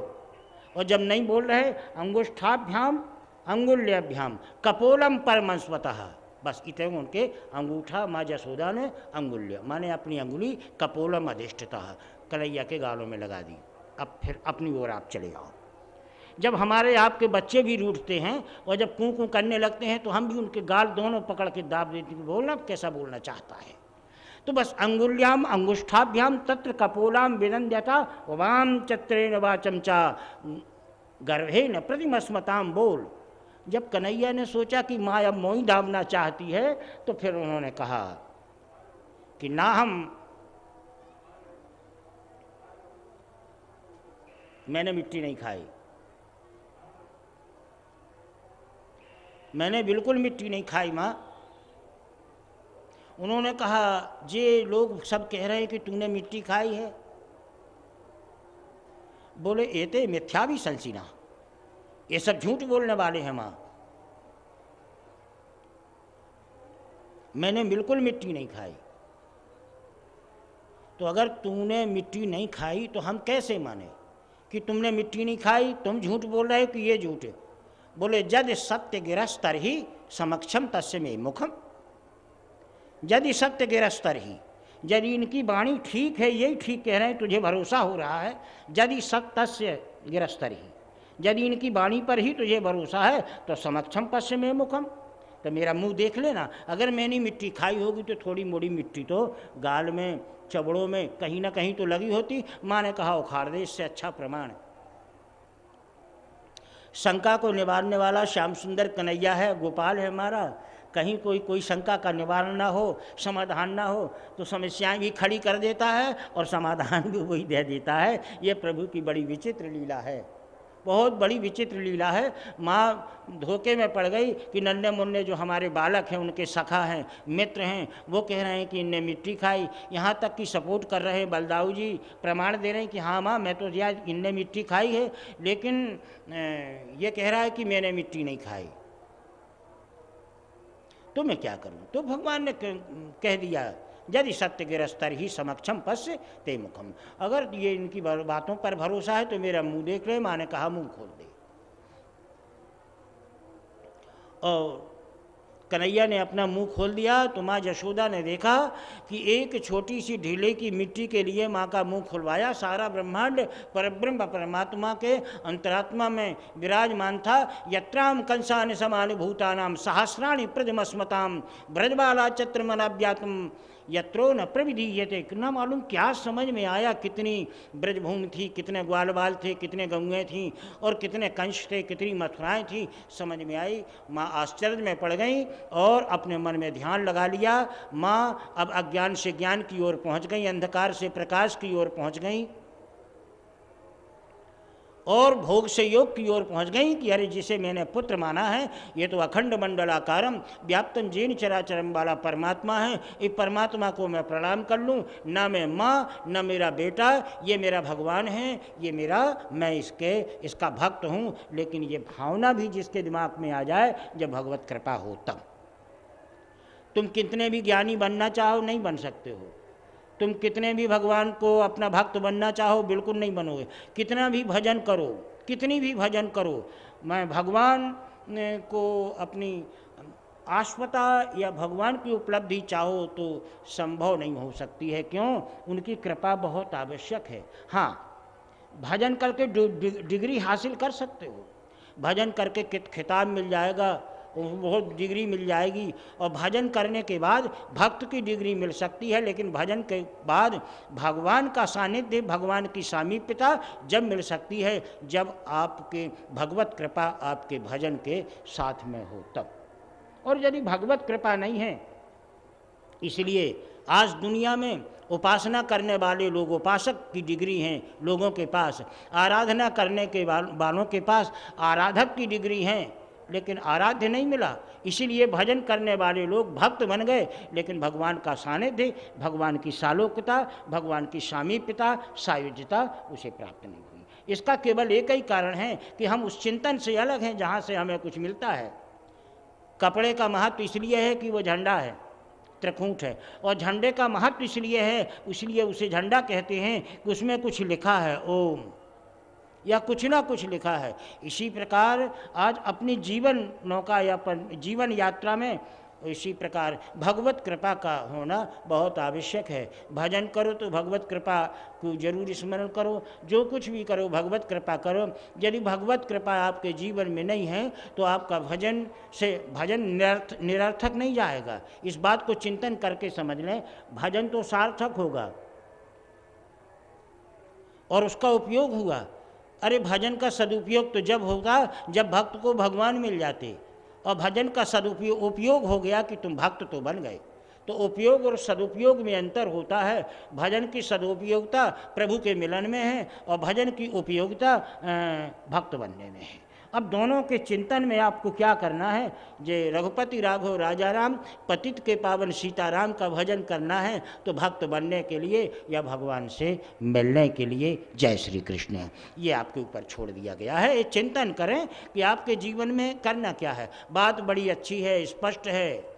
A: और जब नहीं बोल रहे, अंगुष्ठाभ्याम अंगुल्याभ्याम कपोलम परमस्वतः, बस इतने उनके अंगूठा माँ जसोदा ने अंगुल्य माने अपनी अंगुली कपोलम अधिष्ठता कन्हैया के गालों में लगा दी। अब फिर अपनी ओर आप चले आओ। जब हमारे आपके बच्चे भी रूठते हैं और जब कूं कूं करने लगते हैं तो हम भी उनके गाल दोनों पकड़ के दाब देते हैं, बोलना कैसा बोलना चाहता है। तो बस अंगुल्याम अंगुष्ठाभ्याम तत्र कपोलाम विनन्द्यता वाम चत्रेण वाचम चा गर्भेन प्रतिमस्मताम बोल। जब कन्हैया ने सोचा कि माँ अब मोई दामना चाहती है, तो फिर उन्होंने कहा कि ना मैंने मिट्टी नहीं खाई, मैंने बिल्कुल मिट्टी नहीं खाई माँ। उन्होंने कहा जे लोग सब कह रहे हैं कि तूने मिट्टी खाई है। बोले एते मिथ्या भी संसीना, ये सब झूठ बोलने वाले हैं माँ, मैंने बिल्कुल मिट्टी नहीं खाई। तो अगर तूने मिट्टी नहीं खाई तो हम कैसे माने कि तुमने मिट्टी नहीं खाई, तुम झूठ बोल रहे हो कि ये झूठ है। बोले जद सत्य गिरस्तर ही समक्षम तस्य में मुखम, यदि सत्य गिरस्तर ही, यदि इनकी वाणी ठीक है, यही ठीक कह रहे हैं, तुझे भरोसा हो रहा है, यदि सत्य गिरस्तर ही, यदि इनकी वाणी पर ही तुझे भरोसा है तो समक्षम पश्य में मुखम, तो मेरा मुंह देख लेना। अगर मैंने मिट्टी खाई होगी तो थोड़ी मोड़ी मिट्टी तो गाल में चबड़ों में कहीं ना कहीं तो लगी होती। माँ ने कहा उखाड़ दे, इससे अच्छा प्रमाण। शंका को निवारने वाला श्याम सुंदर कन्हैया है, गोपाल है हमारा। कहीं कोई शंका का निवारण ना हो, समाधान ना हो, तो समस्याएं भी खड़ी कर देता है और समाधान भी वही दे देता है। ये प्रभु की बड़ी विचित्र लीला है, बहुत बड़ी विचित्र लीला है। माँ धोखे में पड़ गई कि नन्हे मुन्ने जो हमारे बालक हैं, उनके सखा हैं, मित्र हैं, वो कह रहे हैं कि इनने मिट्टी खाई। यहाँ तक कि सपोर्ट कर रहे हैं, बलदाऊ जी प्रमाण दे रहे हैं कि हाँ माँ मैं तो यार इनने मिट्टी खाई है, लेकिन ये कह रहा है कि मैंने मिट्टी नहीं खाई, तो मैं क्या करूं। तो भगवान ने कह दिया यदि सत्य गिरस्तर ही समक्षम पश्य ते मुखम, अगर ये इनकी बातों पर भरोसा है तो मेरा मुंह देख ले। माँ ने कहा मुंह खोल दे। और कन्हैया ने अपना मुंह खोल दिया तो माँ यशोदा ने देखा कि एक छोटी सी ढीले की मिट्टी के लिए माँ का मुंह खुलवाया। सारा ब्रह्मांड परब्रह्म परमात्मा के अंतरात्मा में विराजमान था। यत्राम कंसानि समानि भूतानाम सहस्राणि प्रजमस्मताम ब्रजबाला चत्रमनाव्यातम यत्रो न प्रविधीयते। न मालूम क्या समझ में आया, कितनी ब्रजभूमि थी, कितने ग्वाल बाल थे, कितने गंगें थीं और कितने कंश थे, कितनी मथुराएँ थीं, समझ में आई। माँ आश्चर्य में पड़ गई और अपने मन में ध्यान लगा लिया। माँ अब अज्ञान से ज्ञान की ओर पहुँच गई, अंधकार से प्रकाश की ओर पहुँच गई और भोग से योग की ओर पहुँच गई कि अरे जिसे मैंने पुत्र माना है, ये तो अखंड मंडलाकारम व्याप्तम जेन चराचरम वाला परमात्मा है। इस परमात्मा को मैं प्रणाम कर लूँ। ना मैं माँ न मेरा बेटा, ये मेरा भगवान है, ये मेरा, मैं इसका भक्त हूँ। लेकिन ये भावना भी जिसके दिमाग में आ जाए, जब भगवत कृपा हो तब। तुम कितने भी ज्ञानी बनना चाहो नहीं बन सकते हो, तुम कितने भी भगवान को अपना भक्त बनना चाहो बिल्कुल नहीं बनोगे। कितना भी भजन करो, कितनी भी भजन करो, मैं भगवान को अपनी आश्वता या भगवान की उपलब्धि चाहो तो संभव नहीं हो सकती है। क्यों? उनकी कृपा बहुत आवश्यक है। हाँ, भजन करके डिग्री हासिल कर सकते हो, भजन करके खिताब मिल जाएगा, बहुत डिग्री मिल जाएगी, और भजन करने के बाद भक्त की डिग्री मिल सकती है। लेकिन भजन के बाद भगवान का सानिध्य, भगवान की सामीप्यता जब मिल सकती है, जब आपके भगवत कृपा आपके भजन के साथ में हो तब। और यदि भगवत कृपा नहीं है, इसलिए आज दुनिया में उपासना करने वाले लोग, उपासक की डिग्री हैं लोगों के पास, आराधना करने के वालों के पास आराधक की डिग्री हैं, लेकिन आराध्य नहीं मिला। इसीलिए भजन करने वाले लोग भक्त बन गए, लेकिन भगवान का सानिध्य, भगवान की सालोक्यता, भगवान की सामीप्यता, सायुज्यता उसे प्राप्त नहीं हुई। इसका केवल एक ही कारण है कि हम उस चिंतन से अलग हैं जहाँ से हमें कुछ मिलता है। कपड़े का महत्व इसलिए है कि वो झंडा है, त्रिकूट है, और झंडे का महत्व इसलिए है, इसलिए उसे झंडा कहते हैं कि उसमें कुछ लिखा है, ओम, या कुछ ना कुछ लिखा है। इसी प्रकार आज अपनी जीवन नौका या जीवन यात्रा में इसी प्रकार भगवत कृपा का होना बहुत आवश्यक है। भजन करो तो भगवत कृपा को जरूर स्मरण करो, जो कुछ भी करो भगवत कृपा करो। यदि भगवत कृपा आपके जीवन में नहीं है तो आपका भजन निरर्थक नहीं जाएगा। इस बात को चिंतन करके समझ लें, भजन तो सार्थक होगा और उसका उपयोग हुआ। अरे भजन का सदुपयोग तो जब होगा जब भक्त को भगवान मिल जाते, और भजन का उपयोग हो गया कि तुम भक्त तो बन गए। तो उपयोग और सदुपयोग में अंतर होता है। भजन की सदुपयोगिता प्रभु के मिलन में है और भजन की उपयोगिता भक्त बनने में है। अब दोनों के चिंतन में आपको क्या करना है, जे रघुपति राघव राजा राम पतित के पावन सीताराम का भजन करना है तो भक्त बनने के लिए या भगवान से मिलने के लिए जय श्री कृष्ण, ये आपके ऊपर छोड़ दिया गया है। ये चिंतन करें कि आपके जीवन में करना क्या है। बात बड़ी अच्छी है, स्पष्ट है,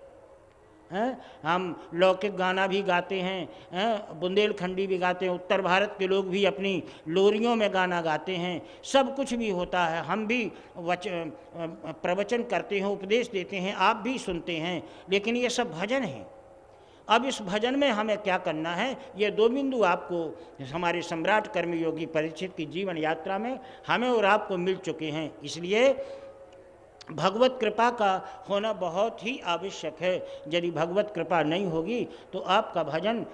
A: हम लौकिक गाना भी गाते हैं, बुंदेलखंडी भी गाते हैं, उत्तर भारत के लोग भी अपनी लोरियों में गाना गाते हैं, सब कुछ भी होता है। हम भी प्रवचन करते हैं, उपदेश देते हैं, आप भी सुनते हैं, लेकिन ये सब भजन है। अब इस भजन में हमें क्या करना है, ये दो बिंदु आपको हमारे सम्राट कर्मयोगी परीक्षित की जीवन यात्रा में हमें और आपको मिल चुके हैं। इसलिए भगवत कृपा का होना बहुत ही आवश्यक है। यदि भगवत कृपा नहीं होगी तो आपका भजन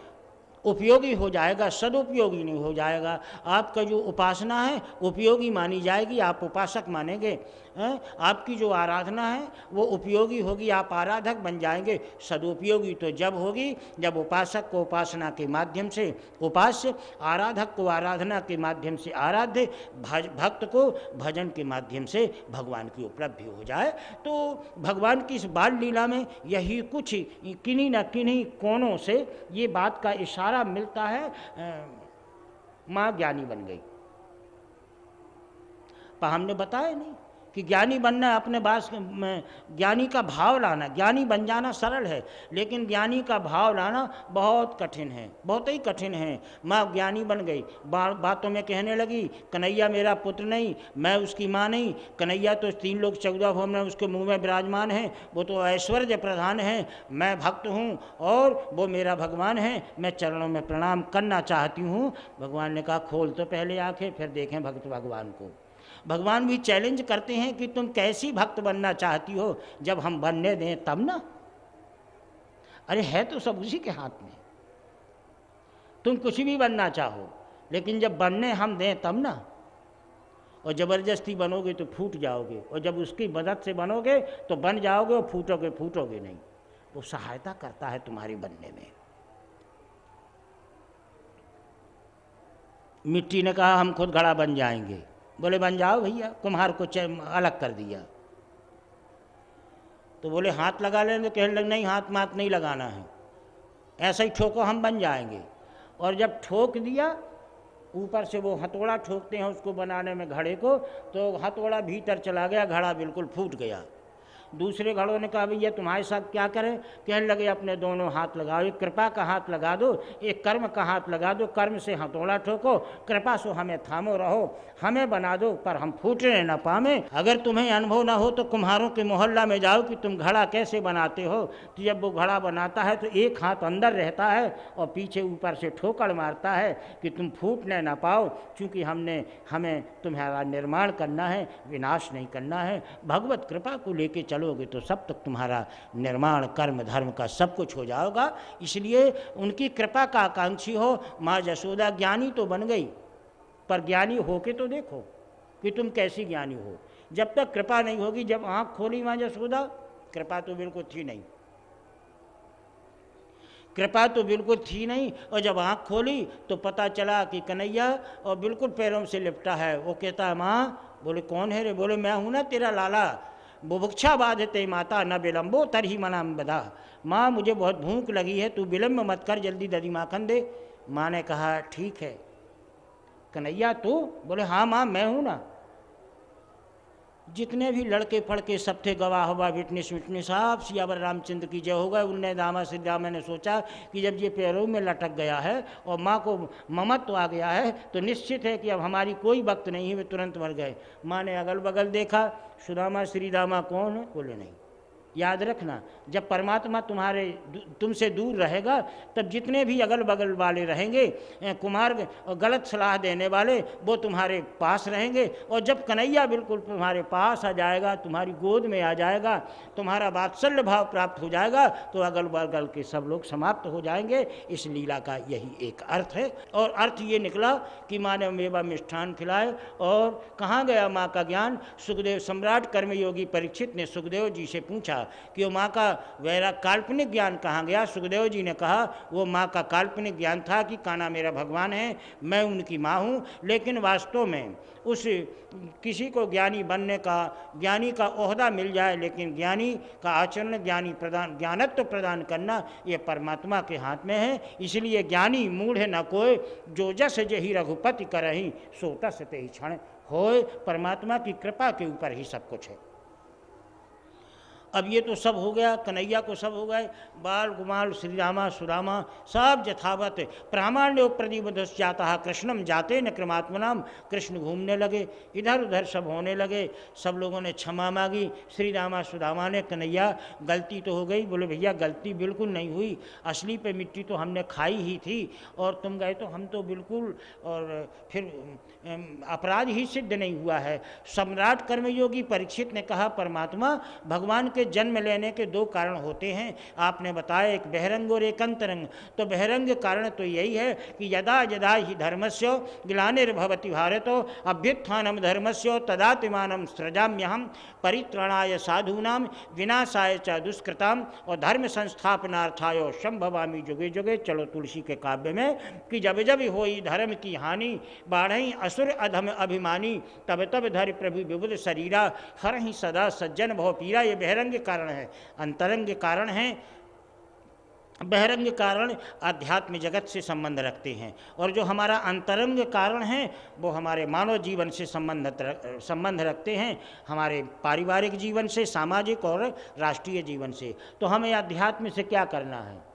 A: उपयोगी हो जाएगा, सदुपयोगी नहीं हो जाएगा। आपका जो उपासना है उपयोगी मानी जाएगी, आप उपासक मानेंगे। आपकी जो आराधना है वो उपयोगी होगी, आप आराधक बन जाएंगे। सदुपयोगी तो जब होगी जब उपासक को उपासना के माध्यम से उपास्य, आराधक को आराधना के माध्यम से आराध्य, भक्त को भजन के माध्यम से भगवान की उपलब्धि हो जाए। तो भगवान की इस बाल लीला में यही कुछ किन्हीं न किन्हीं कोणों से ये बात का इशारा मिलता है। माँ ज्ञानी बन गई, पर हमने बताया नहीं कि ज्ञानी बनना अपने बात में ज्ञानी का भाव लाना, ज्ञानी बन जाना सरल है, लेकिन ज्ञानी का भाव लाना बहुत कठिन है, बहुत ही कठिन है। माँ ज्ञानी बन गई, बातों में कहने लगी कन्हैया मेरा पुत्र नहीं, मैं उसकी माँ नहीं, कन्हैया तो 3 लोग 14 भवन में उसके मुंह में विराजमान है, वो तो ऐश्वर्य प्रधान है, मैं भक्त हूँ और वो मेरा भगवान है, मैं चरणों में प्रणाम करना चाहती हूँ। भगवान ने कहा खोल तो पहले आंखें, फिर देखें भक्त भगवान को। भगवान भी चैलेंज करते हैं कि तुम कैसी भक्त बनना चाहती हो, जब हम बनने दें तब ना। अरे है तो सब उसी के हाथ में, तुम कुछ भी बनना चाहो, लेकिन जब बनने हम दें तब ना। और ज़बरदस्ती बनोगे तो फूट जाओगे, और जब उसकी मदद से बनोगे तो बन जाओगे, और फूटोगे नहीं। वो सहायता करता है तुम्हारे बनने में। मिट्टी ने कहा हम खुद घड़ा बन जाएंगे, बोले बन जाओ भैया, कुम्हार को अलग कर दिया। तो बोले हाथ लगा लेंगे, कहने लगे नहीं हाथ माथ नहीं लगाना है, ऐसा ही ठोको हम बन जाएंगे। और जब ठोक दिया, ऊपर से वो हथौड़ा ठोकते हैं उसको बनाने में घड़े को, तो हथौड़ा भीतर चला गया, घड़ा बिल्कुल फूट गया। दूसरे घड़ों ने कहा भैया तुम्हारे साथ क्या करें, कहने लगे अपने दोनों हाथ लगाओ, एक कृपा का हाथ लगा दो, एक कर्म का हाथ लगा दो, कर्म से हथौड़ा ठोको, कृपा से हमें थामो रहो, हमें बना दो पर हम फूटने न पावे। अगर तुम्हें अनुभव ना हो तो कुम्हारों के मोहल्ला में जाओ कि तुम घड़ा कैसे बनाते हो। तो जब वो घड़ा बनाता है तो एक हाथ अंदर रहता है और पीछे ऊपर से ठोकर मारता है कि तुम फूटने ना पाओ, क्योंकि हमें तुम्हारा निर्माण करना है, विनाश नहीं करना है। भगवत कृपा को लेके चलोगे तो सब तक तुम्हारा निर्माण कर्म धर्म का सब कुछ हो जाएगा। इसलिए उनकी कृपा का आकांक्षी हो। माँ यशोदा ज्ञानी तो बन गई, पर ज्ञानी होके तो देखो कि तुम कैसी ज्ञानी हो। जब तक कृपा नहीं होगी, जब आँख खोली माँ यशोदा, कृपा तो बिल्कुल थी नहीं, कृपा तो बिल्कुल थी नहीं। और जब आँख खोली तो पता चला कि कन्हैया और बिल्कुल पैरों से लिपटा है। वो कहता है माँ, बोले कौन है रे, बोले मैं हूँ ना तेरा लाला, बुभुक्षा बाधते माता न विलंबो तरही मनाम बदा। माँ मुझे बहुत भूख लगी है, तू विलंब मत कर, जल्दी दधी माखन दे। माँ ने कहा ठीक है। कन्हैया तू? बोले हाँ माँ मैं हूँ ना। जितने भी लड़के फड़के सब थे, गवाह हुआ, विटनेस विटनेस, आप सियावर रामचंद्र की जय हो गए। उनने दामा श्री रामा ने सोचा कि जब ये पैरों में लटक गया है और माँ को ममत्व आ गया है तो निश्चित है कि अब हमारी कोई वक्त नहीं है। वे तुरंत मर गए। माँ ने अगल बगल देखा, सुदामा श्री रामा कौन है? बोले नहीं। याद रखना, जब परमात्मा तुमसे दूर रहेगा तब जितने भी अगल बगल वाले रहेंगे, कुमार गलत सलाह देने वाले, वो तुम्हारे पास रहेंगे। और जब कन्हैया बिल्कुल तुम्हारे पास आ जाएगा, तुम्हारी गोद में आ जाएगा, तुम्हारा वात्सल्य भाव प्राप्त हो जाएगा, तो अगल बगल के सब लोग समाप्त हो जाएंगे। इस लीला का यही एक अर्थ है। और अर्थ ये निकला कि माँ ने मेवा मिष्ठान खिलाए। और कहाँ गया माँ का ज्ञान? सुखदेव सम्राट कर्मयोगी परीक्षित ने सुखदेव जी से पूछा कि वो माँ का वैरा काल्पनिक ज्ञान कहाँ गया? सुखदेव जी ने कहा वो माँ का काल्पनिक ज्ञान था कि कान्हा मेरा भगवान है, मैं उनकी माँ हूँ। लेकिन वास्तव में उस किसी को ज्ञानी बनने का, ज्ञानी का ओहदा मिल जाए, लेकिन ज्ञानी का आचरण, ज्ञानत्व प्रदान करना ये परमात्मा के हाथ में है। इसलिए ज्ञानी मूढ़ न कोय, जो जस जही रघुपति करही, सो तस तेहि क्षण होय। परमात्मा की कृपा के ऊपर ही सब कुछ है। अब ये तो सब हो गया, कन्हैया को सब हो गए, बाल कुमार श्री रामा सुदामा सब यथावत प्रामाण्य प्रदीपदस जाता कृष्णम जाते न क्रमात्मनाम। कृष्ण घूमने लगे, इधर उधर सब होने लगे। सब लोगों ने क्षमा मांगी। श्री रामा सुदामा ने, कन्हैया गलती तो हो गई। बोले भैया गलती बिल्कुल नहीं हुई, असली पे मिट्टी तो हमने खाई ही थी और तुम गए तो हम तो बिल्कुल, और फिर अपराध ही सिद्ध नहीं हुआ है। सम्राट कर्मयोगी परीक्षित ने कहा परमात्मा भगवान के जन्म लेने के दो कारण होते हैं। आपने बताया एक बहिरंग और एक अंतरंग। तो बहिरंग कारण तो यही है कि यदा यदा ही धर्मस्य ग्लानिर्भवति भारतो अभ्युत्थानम धर्मस्य तदात्मानं सृजाम्यहम् परित्राणाय साधूनां विनाशाय च दुष्कृताम और धर्म संस्थापनार्थाय संभवामि जुगे जुगे। चलो तुलसी के काव्य में कि जब जब होई धर्म की हानि, बाढ़ई असुर अधम अभिमानी, तब तब धरि प्रभु विबुध शरीरा, हर ही सदा सज्जन भव पीरा। ये बहिरंग कारण है। अंतरंग कारण है, बहिरंग कारण आध्यात्म जगत से संबंध रखते हैं, और जो हमारा अंतरंग कारण है वो हमारे मानव जीवन से संबंध रखते हैं, हमारे पारिवारिक जीवन से, सामाजिक और राष्ट्रीय जीवन से। तो हमें आध्यात्म से क्या करना है?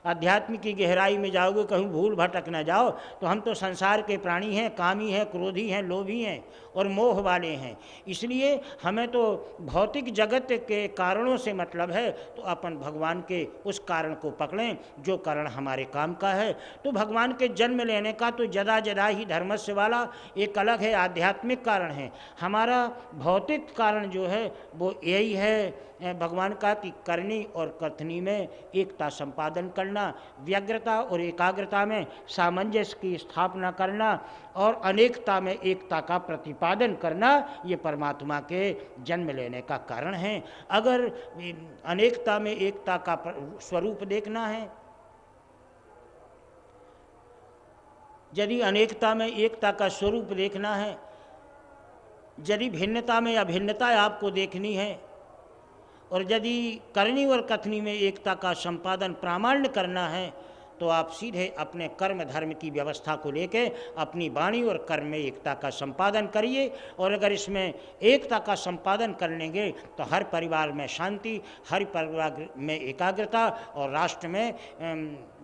A: अध्यात्म की गहराई में जाओगे, कहीं भूल भटक न जाओ। तो हम तो संसार के प्राणी हैं, कामी हैं, क्रोधी हैं, लोभी हैं और मोह वाले हैं। इसलिए हमें तो भौतिक जगत के कारणों से मतलब है, तो अपन भगवान के उस कारण को पकड़ें जो कारण हमारे काम का है। तो भगवान के जन्म लेने का तो जदा जदा ही धर्मस्य वाला एक अलग है, आध्यात्मिक कारण है। हमारा भौतिक कारण जो है वो यही है भगवान का कि करनी और कथनी में एकता संपादन करना, व्यग्रता और एकाग्रता में सामंजस्य की स्थापना करना और अनेकता में एकता का प्रतिपादन करना, ये परमात्मा के जन्म लेने का कारण है। अगर अनेकता में एकता का स्वरूप देखना है, यदि अनेकता में एकता का स्वरूप देखना है, यदि भिन्नता में अभिन्नता आपको देखनी है, और यदि करनी और कथनी में एकता का संपादन प्रामाण्य करना है, तो आप सीधे अपने कर्म धर्म की व्यवस्था को लेके अपनी वाणी और कर्म में एकता का संपादन करिए। और अगर इसमें एकता का संपादन कर लेंगे तो हर परिवार में शांति, हर परिवार में एकाग्रता और राष्ट्र में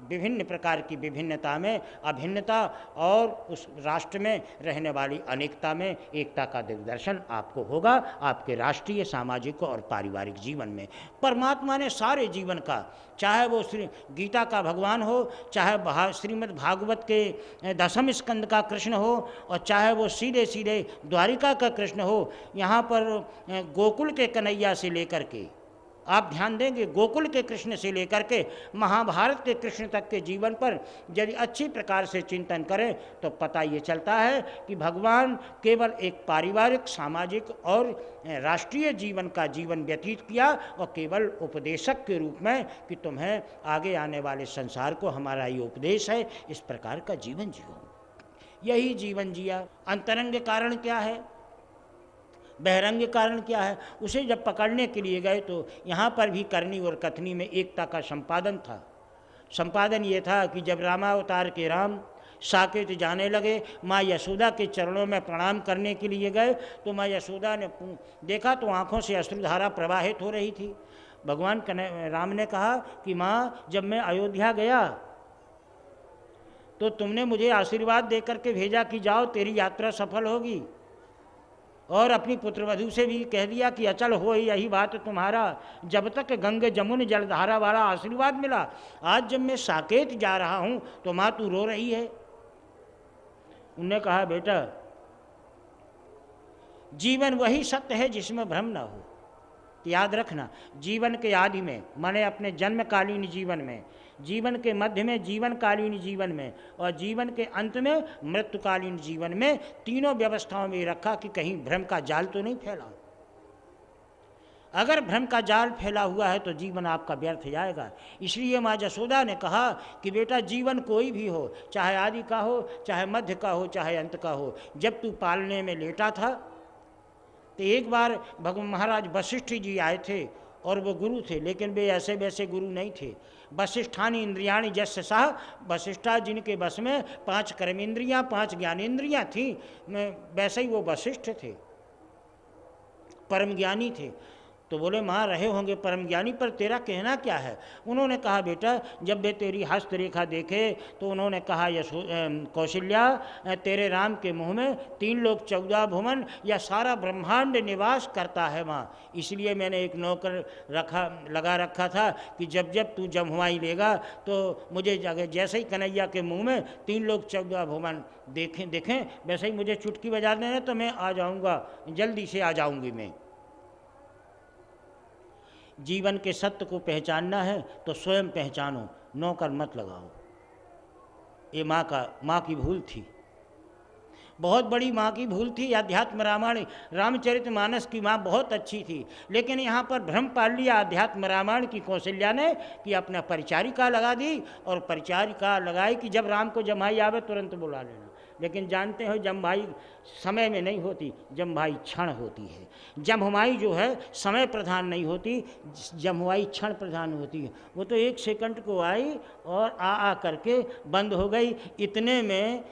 A: विभिन्न प्रकार की विभिन्नता में अभिन्नता और उस राष्ट्र में रहने वाली अनेकता में एकता का दिग्दर्शन आपको होगा, आपके राष्ट्रीय, सामाजिक और पारिवारिक जीवन में। परमात्मा ने सारे जीवन का, चाहे वो श्री गीता का भगवान हो, चाहे श्रीमद् भागवत के दशम स्कंद का कृष्ण हो, और चाहे वो सीधे सीधे द्वारिका का कृष्ण हो, यहाँ पर गोकुल के कन्हैया से लेकर के, आप ध्यान देंगे, गोकुल के कृष्ण से लेकर के महाभारत के कृष्ण तक के जीवन पर यदि अच्छी प्रकार से चिंतन करें तो पता ये चलता है कि भगवान केवल एक पारिवारिक, सामाजिक और राष्ट्रीय जीवन का जीवन व्यतीत किया, और केवल उपदेशक के रूप में कि तुम्हें आगे आने वाले संसार को हमारा ये उपदेश है, इस प्रकार का जीवन जियो। यही जीवन जिया। अंतरंग कारण क्या है? बहिरंग कारण क्या है? उसे जब पकड़ने के लिए गए तो यहाँ पर भी करनी और कथनी में एकता का संपादन था। संपादन ये था कि जब रामावतार के राम साकेत जाने लगे, माँ यशोदा के चरणों में प्रणाम करने के लिए गए तो माँ यशोदा ने देखा तो आँखों से अश्रुधारा प्रवाहित हो रही थी। भगवान राम ने कहा कि माँ, जब मैं अयोध्या गया तो तुमने मुझे आशीर्वाद देकर के भेजा कि जाओ तेरी यात्रा सफल होगी, और अपनी पुत्रवधू से भी कह दिया कि अचल हो यही बात तुम्हारा, जब तक गंगे जमुन जलधारा वाला आशीर्वाद मिला। आज जब मैं साकेत जा रहा हूँ तो माँ तू रो रही है। उन्होंने कहा बेटा, जीवन वही सत्य है जिसमें भ्रम ना हो। याद रखना, जीवन के आदि में माने अपने जन्मकालीन जीवन में, जीवन के मध्य में जीवनकालीन जीवन में, और जीवन के अंत में मृत्युकालीन जीवन में, तीनों व्यवस्थाओं में रखा कि कहीं भ्रम का जाल तो नहीं फैला। अगर भ्रम का जाल फैला हुआ है तो जीवन आपका व्यर्थ जाएगा। इसलिए माँ यशोदा ने कहा कि बेटा, जीवन कोई भी हो, चाहे आदि का हो, चाहे मध्य का हो, चाहे अंत का हो, जब तू पालने में लेटा था तो एक बार भगवान महाराज वशिष्ठ जी आए थे, और वो गुरु थे, लेकिन वे ऐसे वैसे गुरु नहीं थे। वशिष्ठानी इंद्रियाणी जस्य सह, वशिष्ठा जिनके बस में 5 कर्मेंद्रियाँ 5 ज्ञानेंद्रियाँ थीं, वैसे ही वो वशिष्ठ थे, परम ज्ञानी थे। तो बोले माँ रहे होंगे परम ज्ञानी, पर तेरा कहना क्या है? उन्होंने कहा बेटा, जब वे तेरी हस्तरेखा देखे तो उन्होंने कहा कौशल्या, तेरे राम के मुँह में 3 लोक 14 भुवन या सारा ब्रह्मांड निवास करता है माँ। इसलिए मैंने एक नौकर लगा रखा था कि जब जब तू जम्हुआई लेगा तो मुझे जैसे ही कन्हैया के मुँह में 3 लोक 14 भुवन देखें वैसे ही मुझे चुटकी बजा देना, तो मैं आ जाऊँगा, जल्दी से आ जाऊँगी मैं। जीवन के सत्य को पहचानना है तो स्वयं पहचानो, नौकर मत लगाओ। ये माँ की भूल थी, बहुत बड़ी माँ की भूल थी। अध्यात्म रामायण रामचरितमानस की माँ बहुत अच्छी थी, लेकिन यहाँ पर भ्रम पाल लिया अध्यात्म रामायण की कौशल्या ने कि अपना परिचारिका लगा दी, और परिचारिका लगाई कि जब राम को जम्हाई आवे तुरंत बुला लेना। लेकिन जानते हो जम्हाई समय में नहीं होती, जम्हाई क्षण होती है। जम्हाई जो है समय प्रधान नहीं होती, जम्हाई क्षण प्रधान होती है। वो तो 1 सेकंड को आई और आ करके बंद हो गई। इतने में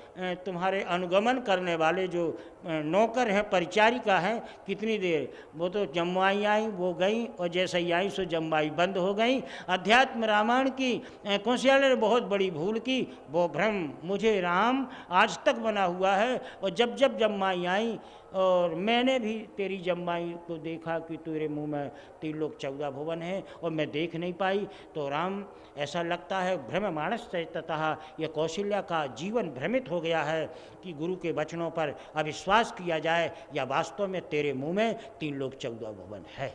A: तुम्हारे अनुगमन करने वाले जो नौकर हैं, परिचारिका हैं, कितनी देर, वो तो जम्हाई आई, वो गई, और जैसे ही आई सो जम्हाई बंद हो गई। अध्यात्म रामायण की कौशल्या ने बहुत बड़ी भूल की। वो भ्रम मुझे राम आज तक बना हुआ है, और जब जब जम्हाई आई, और मैंने भी तेरी जम्हाई को देखा कि तेरे मुंह में 3 लोक 14 भुवन है, और मैं देख नहीं पाई। तो राम, ऐसा लगता है भ्रम मानस ततः यह कौशल्या का जीवन भ्रमित हो गया है कि गुरु के वचनों पर अविश्वास किया जाए, या वास्तव में तेरे मुंह में 3 लोक 14 भुवन है,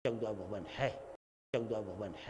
A: 14 भुवन है, 14 भुवन है।